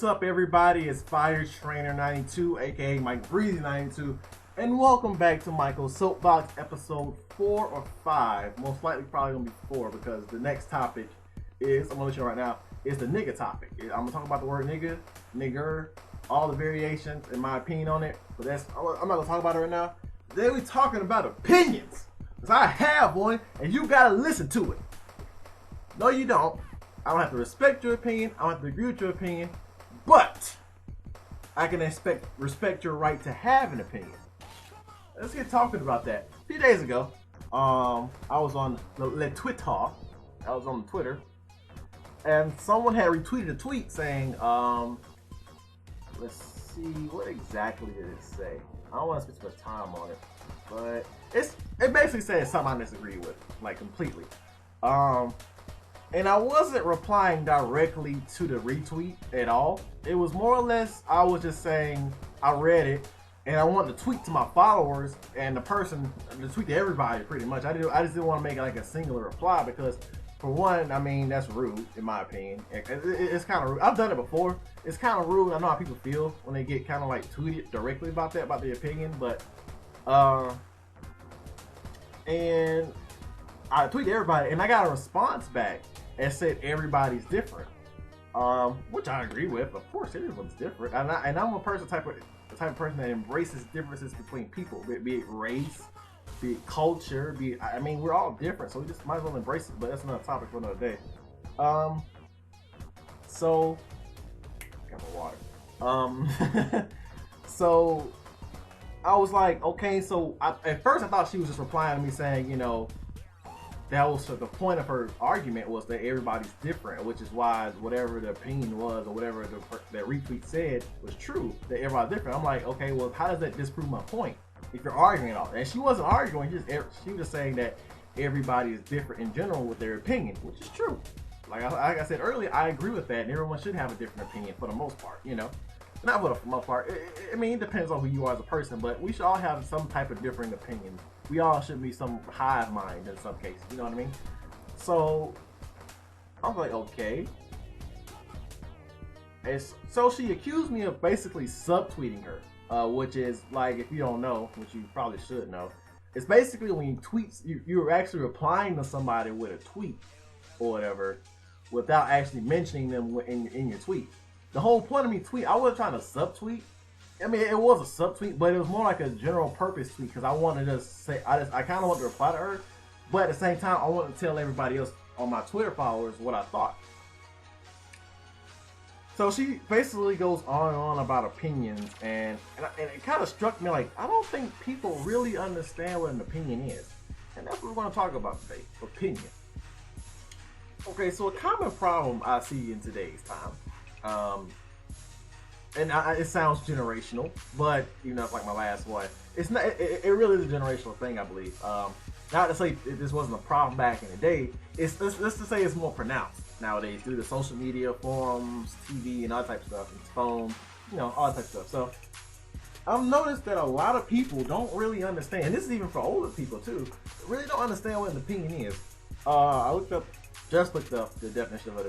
What's up, everybody? It's Fire Trainer 92, aka Mike Breezy 92, and welcome back to Michael's Soapbox episode 4 or 5. Most likely, probably gonna be 4 because the next topic is, I'm gonna let you know right now, is the nigga topic. I'm gonna talk about the word nigga, nigger, all the variations, and my opinion on it. But I'm not gonna talk about it right now. Today we're talking about opinions, because I have one, and you gotta listen to it. No, you don't. I don't have to respect your opinion. I don't have to agree with your opinion. But I can respect your right to have an opinion. Let's get talking about that. A few days ago, I was on the Twitter. I was on Twitter, and someone had retweeted a tweet saying, let's see, what exactly did it say? I don't want to spend too much time on it, but it basically says something I disagree with, like completely. And I wasn't replying directly to the retweet at all. It was more or less, I was just saying, I read it, and I wanted to tweet to my followers, and the person, to tweet to everybody pretty much. I just didn't want to make it like a singular reply, because for one, I mean, that's rude, in my opinion. It's kind of rude. I've done it before. It's kind of rude. I know how people feel when they get kind of like tweeted directly about that, about their opinion, but, and I tweeted everybody, and I got a response back and said everybody's different, which I agree with. Of course, everyone's different, and I'm a person the type of person that embraces differences between people, be it race, be it culture, I mean, we're all different, so we just might as well embrace it. But that's another topic for another day. So got my water. So I was like, okay, so at first I thought she was just replying to me saying, you know, that was the point of her argument, was that everybody's different, which is why whatever the opinion was or whatever that retweet said was true, that everybody's different. I'm like, okay, well, how does that disprove my point if you're arguing at all? And she wasn't arguing, she was just saying that everybody is different in general with their opinion, which is true. Like I said earlier, I agree with that, and everyone should have a different opinion for the most part, you know. Not for the most part. I mean, it depends on who you are as a person, but we should all have some type of differing opinion. We all should be some hive mind in some cases, you know what I mean? So I was like, okay. And so she accused me of basically subtweeting her, which is like, if you don't know, which you probably should know, it's basically when you tweet, you're actually replying to somebody with a tweet or whatever without actually mentioning them in your tweet. The whole point of me tweet, I wasn't trying to subtweet. I mean, it was a subtweet, but it was more like a general purpose tweet, because I wanted to say, I kind of wanted to reply to her, but at the same time, I wanted to tell everybody else on my Twitter followers what I thought. So she basically goes on and on about opinions, and it kind of struck me like, I don't think people really understand what an opinion is. And that's what we're going to talk about today, opinion. Okay, so a common problem I see in today's time, and it sounds generational, but you know, like my last one, it's not. It really is a generational thing, I believe. Not to say this wasn't a problem back in the day. Let's just say it's more pronounced nowadays through the social media, forums, TV, and all that type of stuff, and phone, you know, all that type of stuff. So I've noticed that a lot of people don't really understand, and this is even for older people too, really don't understand what an opinion is. I just looked up the definition of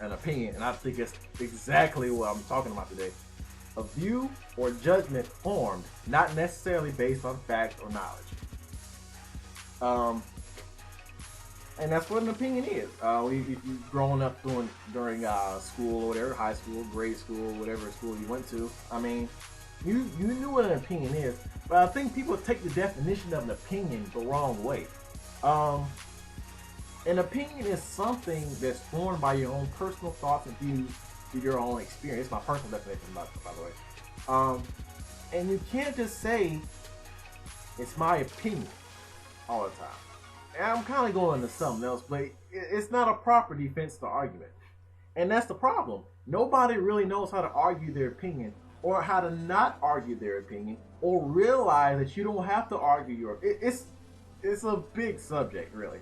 an opinion, and I think it's exactly what I'm talking about today. A view or judgment formed, not necessarily based on fact or knowledge. And that's what an opinion is. If you've grown up during school or whatever, high school, grade school, whatever school you went to, I mean, you knew what an opinion is, but I think people take the definition of an opinion the wrong way. An opinion is something that's formed by your own personal thoughts and views through your own experience. It's my personal definition, by the way. And you can't just say, it's my opinion all the time. And I'm kind of going into something else, but it's not a proper defense to argument. And that's the problem. Nobody really knows how to argue their opinion, or how to not argue their opinion, or realize that you don't have to argue your opinion. It's a big subject, really.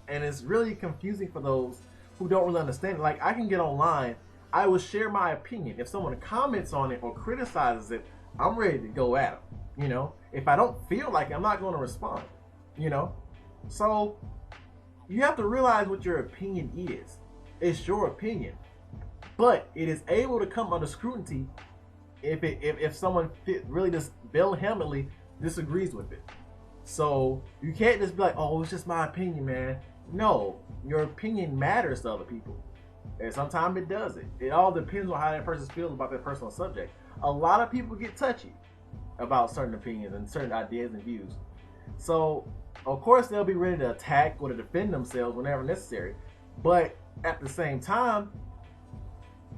And it's really confusing for those who don't really understand it. Like, I can get online, I will share my opinion. If someone comments on it or criticizes it, I'm ready to go at them. You know, if I don't feel like it, I'm not going to respond. You know, so you have to realize what your opinion is. It's your opinion, but it is able to come under scrutiny if someone really just vehemently disagrees with it. So you can't just be like, oh, it's just my opinion, man. No, your opinion matters to other people. And sometimes it doesn't. It all depends on how that person feels about their personal subject. A lot of people get touchy about certain opinions and certain ideas and views. So, of course, they'll be ready to attack or to defend themselves whenever necessary. But at the same time,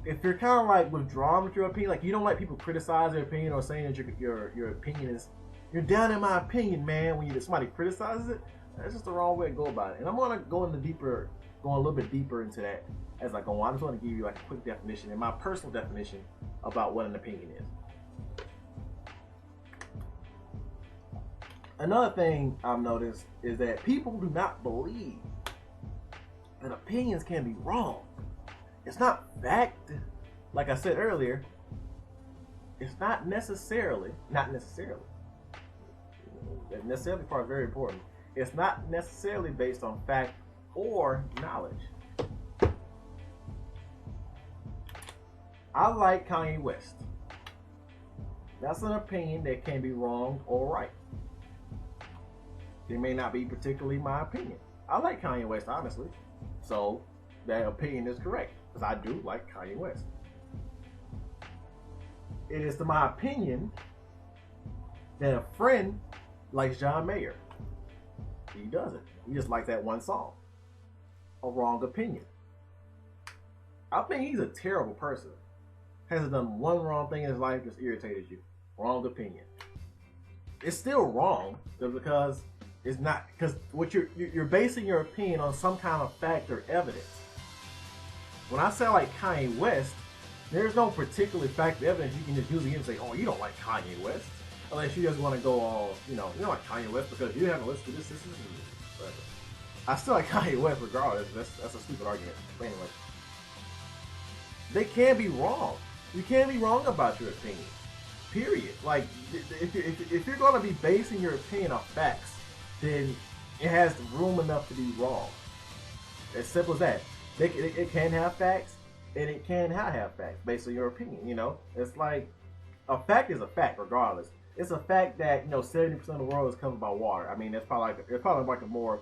if you're kind of like withdrawn with your opinion, like you don't like people criticize your opinion or saying that your opinion is, you're down in my opinion, man, when somebody criticizes it, that's just the wrong way to go about it. And I'm going to go a little bit deeper into that as I go on. I just want to give you like a quick definition and my personal definition about what an opinion is. Another thing I've noticed is that people do not believe that opinions can be wrong. It's not fact. Like I said earlier, it's not necessarily part is very important. It's not necessarily based on fact or knowledge. I like Kanye West. That's an opinion that can be wrong or right. It may not be particularly my opinion. I like Kanye West, honestly. So that opinion is correct, because I do like Kanye West. It is to my opinion that a friend likes John Mayer. He doesn't. He just likes that one song. A wrong opinion. I think he's a terrible person. Hasn't done one wrong thing in his life, just irritated you. Wrong opinion. It's still wrong because it's not, because what you're basing your opinion on some kind of fact or evidence. When I say like Kanye West, there's no particular fact or evidence you can just use again and say, oh, you don't like Kanye West. Unless you just want to go all, you don't like Kanye West because you haven't listened to this, whatever. I still like Kanye West regardless. That's a stupid argument. But anyway, they can be wrong. You can't be wrong about your opinion. Period. Like, if you're going to be basing your opinion on facts, then it has room enough to be wrong. As simple as that. It can have facts, and it can not have facts based on your opinion. You know, it's like a fact is a fact regardless. It's a fact that 70% of the world is covered by water. I mean, it's probably like a more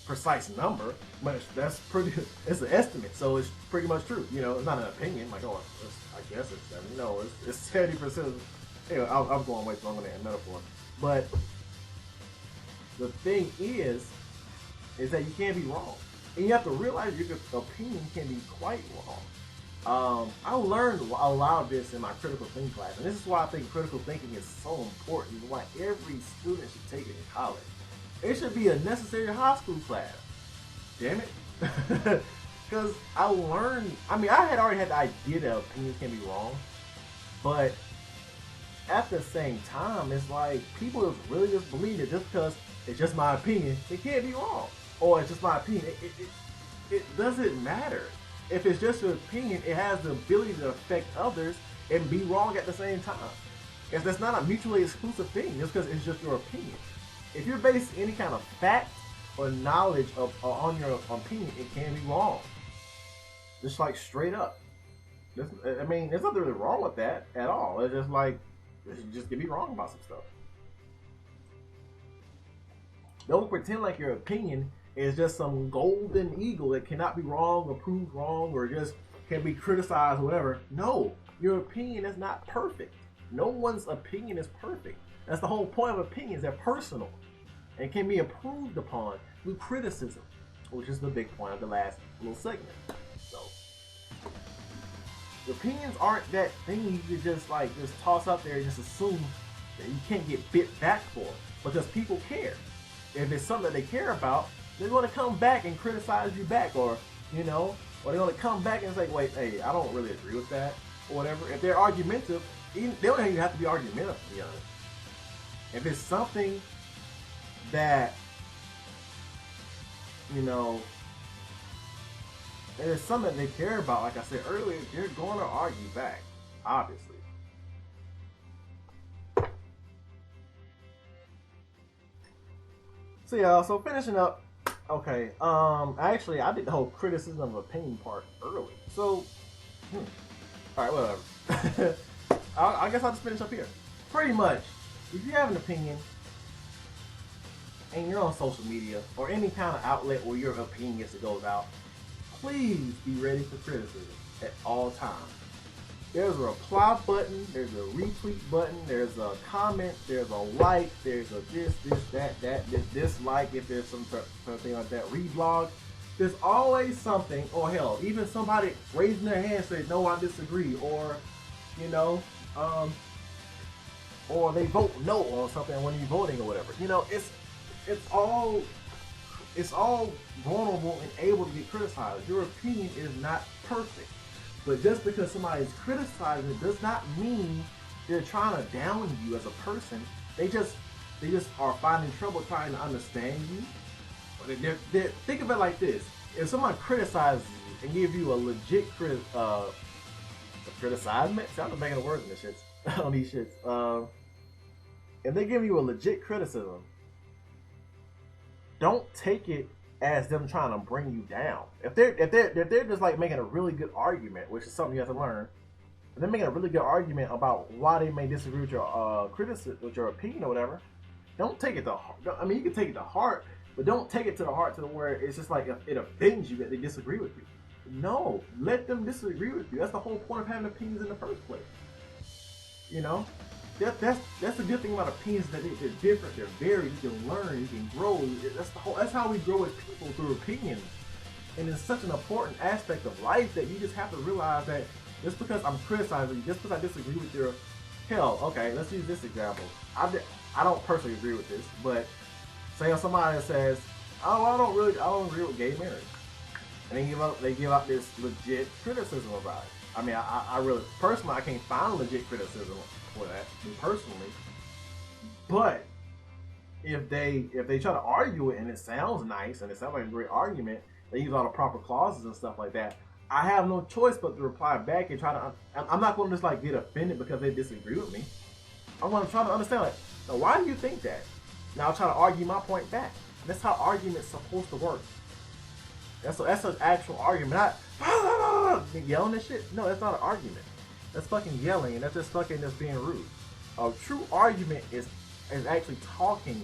precise number, but that's pretty. It's an estimate, so it's pretty much true. It's not an opinion. Like, oh, I guess it's 70. No, it's 70%. Anyway, I'm going way too long on that metaphor, but the thing is that you can't be wrong, and you have to realize your opinion can be quite wrong. I learned a lot of this in my critical thinking class, and this is why I think critical thinking is so important. Why every student should take it in college. It should be a necessary high school class. Damn it. Because I learned, I had already had the idea that opinions can be wrong, but at the same time, it's like people really just believe that just because it's just my opinion, it can't be wrong. Or it's just my opinion. It doesn't matter. If it's just your opinion, it has the ability to affect others and be wrong at the same time. That's not a mutually exclusive thing just because it's just your opinion. If you're based any kind of fact or knowledge on your opinion, it can be wrong. Just like straight up. There's nothing really wrong with that at all. It's just like, you just can be wrong about some stuff. Don't pretend like your opinion is just some golden eagle that cannot be wrong or proved wrong or just can be criticized or whatever. No, your opinion is not perfect. No one's opinion is perfect. That's the whole point of opinions. They're personal and can be improved upon through criticism, which is the big point of the last little segment. So, opinions aren't that thing you can just toss out there and just assume that you can't get bit back for, because people care. If it's something that they care about, they're going to come back and criticize you back, or they're going to come back and say, wait, hey, I don't really agree with that, or whatever. If they're argumentative, they don't even have to be argumentative, to be honest. If it's something that, if it's something that they care about, like I said earlier, they're going to argue back, obviously. So yeah, so finishing up, Okay. Actually, I did the whole criticism of opinion part early. So, all right, whatever. I guess I'll just finish up here. Pretty much, if you have an opinion and you're on social media or any kind of outlet where your opinion gets to goes out, please be ready for criticism at all times. There's a reply button, there's a retweet button, there's a comment, there's a like, there's a this, that, this dislike, if there's something like that, reblog. There's always something, or hell, even somebody raising their hand saying, no, I disagree, or, you know, or they vote no on something when you're voting or whatever. You know, it's all vulnerable and able to get criticized. Your opinion is not perfect. But just because somebody is criticizing it does not mean they're trying to down you as a person. They just are finding trouble trying to understand you. Think of it like this: if someone criticizes you and give you a legit criticizement, see, I'm making the words in this shit on these shits. If they give you a legit criticism, don't take it as them trying to bring you down. If they're just like making a really good argument, which is something you have to learn, if they're making a really good argument about why they may disagree with your criticism, with your opinion or whatever, don't take it to heart. I mean, you can take it to heart, but don't take it to the heart to the where it's just like it offends you that they disagree with you. No, let them disagree with you. That's the whole point of having opinions in the first place. You know, that's the good thing about opinions, that they're different, they're varied. You can learn, you can grow. That's how we grow as people, through opinions. And it's such an important aspect of life that you just have to realize that just because I'm criticizing you, just because I disagree with your okay, let's use this example. I don't personally agree with this, but say if somebody says, oh, I don't agree with gay marriage, and they give out this legit criticism about it. I mean, I really personally, I can't find legit criticism for that, me personally. But if they try to argue it and it sounds nice and it sounds like a great argument, they use all the proper clauses and stuff like that, I have no choice but to reply back and try to. I'm not going to just like get offended because they disagree with me. I'm going to try to understand, like, now why do you think that? Now I'll try to argue my point back. That's how argument's supposed to work. That's an actual argument. Not yelling and shit. No, that's not an argument. That's fucking yelling, and that's just being rude. A true argument is actually talking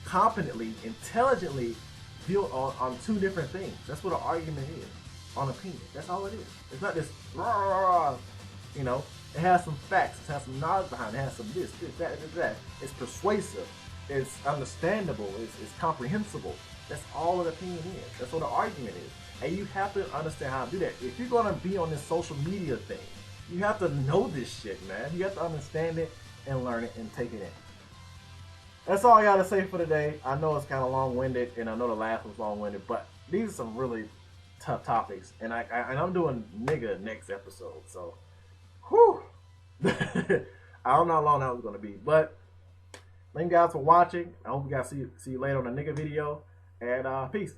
competently, intelligently, built on two different things. That's what an argument is. On opinion. That's all it is. It's not this you know. It has some facts. It has some knowledge behind it. It has some this, that. It's persuasive. It's understandable. It's comprehensible. That's all an opinion is. That's what an argument is. And you have to understand how to do that. If you're going to be on this social media thing, you have to know this shit, man. You have to understand it and learn it and take it in. That's all I got to say for today. I know it's kind of long-winded, and I know the last was long-winded, but these are some really tough topics. And I'm doing nigga next episode, so whew. I don't know how long that was going to be, but thank you guys for watching. I hope you guys see you later on the nigga video, and peace.